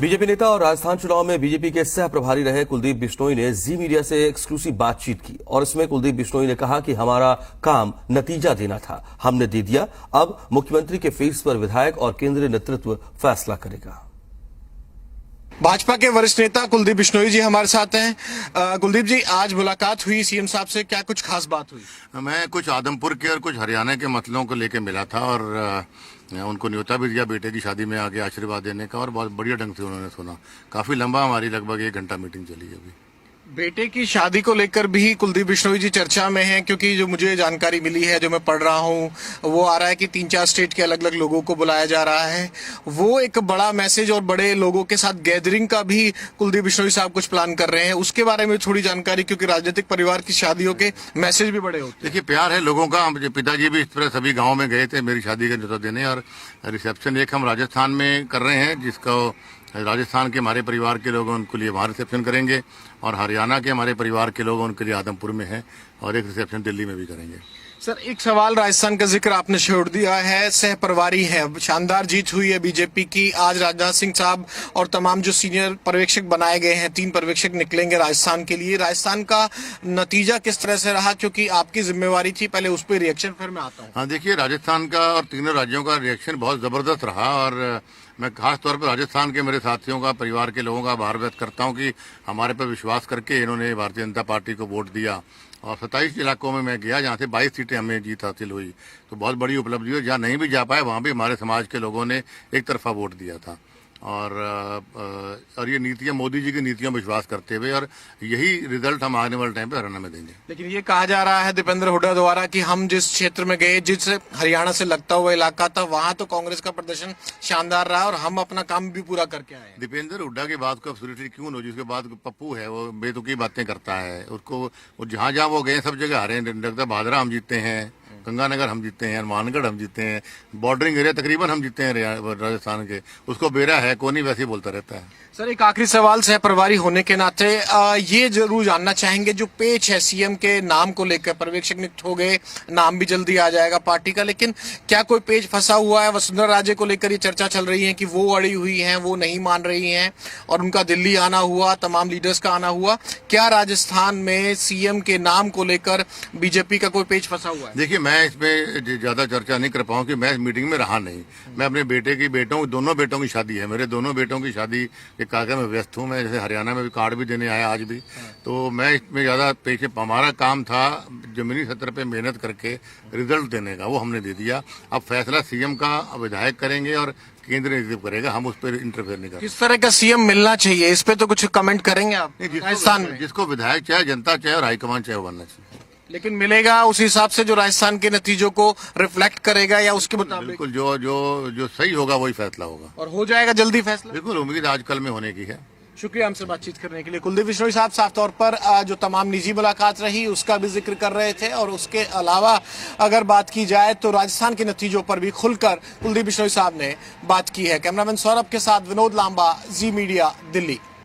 BJP नेता और राजस्थान चुनाव में बीजेपी के सह प्रभारी रहे कुलदीप बिश्नोई ने जी मीडिया से एक्सक्लूसिव बातचीत की और इसमें कुलदीप बिश्नोई ने कहा कि हमारा काम नतीजा देना था, हमने दे दिया। अब मुख्यमंत्री के फेस पर विधायक और केंद्रीय नेतृत्व फैसला करेगा। भाजपा के वरिष्ठ नेता कुलदीप बिश्नोई जी हमारे साथ हैं। कुलदीप जी, आज मुलाकात हुई सीएम साहब से, क्या कुछ खास बात हुई? मैं कुछ आदमपुर के और कुछ हरियाणा के मसलों को लेकर मिला था और उनको न्योता भी दिया बेटे की शादी में आगे आशीर्वाद देने का, और बहुत बढ़िया ढंग से उन्होंने सुना। काफी लंबा हमारी लगभग 1 घंटा मीटिंग चली अभी। बेटे की शादी को लेकर भी कुलदीप बिश्नोई जी चर्चा में हैं, क्योंकि जो मुझे जानकारी मिली है, जो मैं पढ़ रहा हूं, वो आ रहा है कि 3-4 स्टेट के अलग अलग लोगों को बुलाया जा रहा है। वो एक बड़ा मैसेज और बड़े लोगों के साथ गैदरिंग का भी कुलदीप बिश्नोई साहब कुछ प्लान कर रहे हैं। उसके बारे में थोड़ी जानकारी, क्योंकि राजनीतिक परिवार की शादियों के मैसेज भी बड़े होते हैं। देखिए, प्यार है लोगों का। मुझे पिताजी भी इस तरह सभी गाँव में गए थे मेरी शादी का न्योता देने, और रिसेप्शन एक हम राजस्थान में कर रहे हैं, जिसको राजस्थान के हमारे परिवार के लोग उनके लिए वहाँ रिसेप्शन करेंगे, और हरियाणा के हमारे परिवार के लोग उनके लिए आदमपुर में है, और एक रिसेप्शन दिल्ली में भी करेंगे। सर, एक सवाल राजस्थान का जिक्र आपने छोड़ दिया है। सह प्रभारी है, शानदार जीत हुई है बीजेपी की। आज राजनाथ सिंह साहब और तमाम जो सीनियर पर्यवेक्षक बनाए गए हैं, 3 पर्यवेक्षक निकलेंगे राजस्थान के लिए। राजस्थान का नतीजा किस तरह से रहा, क्योंकि आपकी जिम्मेवारी थी, पहले उस पर रिएक्शन फिर मैं आता हूँ। हाँ, देखिए, राजस्थान का और तीनों राज्यों का रिएक्शन बहुत जबरदस्त रहा, और मैं खास तौर पर राजस्थान के मेरे साथियों का, परिवार के लोगों का आभार व्यक्त करता हूं कि हमारे पर विश्वास करके इन्होंने भारतीय जनता पार्टी को वोट दिया। और 27 इलाकों में मैं गया, जहां से 22 सीटें हमें जीत हासिल हुई, तो बहुत बड़ी उपलब्धि हुई। जहां नहीं भी जा पाए वहां भी हमारे समाज के लोगों ने एक तरफा वोट दिया था, और ये नीतियां मोदी जी की नीतियों में विश्वास करते हुए, और यही रिजल्ट हम आने वाले टाइम पे हरियाणा में देंगे। लेकिन ये कहा जा रहा है दीपेंद्र हुड्डा द्वारा कि हम जिस क्षेत्र में गए, जिस हरियाणा से लगता हुआ इलाका था, वहां तो कांग्रेस का प्रदर्शन शानदार रहा और हम अपना काम भी पूरा करके आए। दीपेंद्र हुड्डा की बात को अब्सोल्युटली क्यों नो, जिसके बाद पप्पू है वो बेतुकी बातें करता है। उसको जहां जहां वो गए सब जगह हारे। भादरा हम जीतते हैं, गंगानगर हम जीते हैं, हनुमानगढ़ हम जीते हैं, बॉर्डरिंग एरिया तकरीबन हम जीते हैं राजस्थान के। उसको बेरा है कोनी वैसे ही बोलता रहता है। सर, एक आखिरी सवाल सह प्रभारी होने के नाते ये जरूर जानना चाहेंगे, जो पेच है सीएम के नाम को लेकर, पर्यवेक्षक नियुक्त हो गए, नाम भी जल्दी आ जाएगा पार्टी का, लेकिन क्या कोई पेच फंसा हुआ है? वसुंधरा राजे को लेकर ये चर्चा चल रही है कि वो अड़ी हुई हैं, वो नहीं मान रही हैं, और उनका दिल्ली आना हुआ, तमाम लीडर्स का आना हुआ। क्या राजस्थान में सीएम के नाम को लेकर बीजेपी का कोई पेच फंसा हुआ है? देखिए, मैं इसमें ज्यादा चर्चा नहीं कर पाऊँ कि मैं इस मीटिंग में रहा नहीं। मैं अपने बेटे की दोनों बेटों की शादी है, मेरे दोनों बेटों की शादी के कार्यक्रम में व्यस्त हूँ। मैं जैसे हरियाणा में भी कार्ड भी देने आया आज भी, तो मैं इसमें ज्यादा पेश। हमारा काम था जमीनी सतह पे मेहनत करके रिजल्ट देने का, वो हमने दे दिया। अब फैसला सीएम का विधायक करेंगे और केंद्र नेतृत्व करेगा, हम उस पर इंटरफेयर नहीं करेंगे। किस तरह का सीएम मिलना चाहिए, इस पे तो कुछ कमेंट करेंगे आप? राजस्थान में जिसको विधायक चाहे, जनता चाहे और हाईकमान चाहे, वो बनना चाहिए। लेकिन मिलेगा उस हिसाब से जो राजस्थान के नतीजों को रिफ्लेक्ट करेगा, या उसके मुताबिक? बिल्कुल, जो सही होगा वही फैसला होगा, और हो जाएगा जल्दी फैसला। बिल्कुल उम्मीद आज कल में होने की है। शुक्रिया हमसे बातचीत करने के लिए। कुलदीप बिश्नोई साहब साफ तौर पर जो तमाम निजी मुलाकात रही उसका भी जिक्र कर रहे थे, और उसके अलावा अगर बात की जाए तो राजस्थान के नतीजों पर भी खुलकर कुलदीप बिश्नोई साहब ने बात की है। कैमरामैन सौरभ के साथ विनोद लांबा, जी मीडिया, दिल्ली।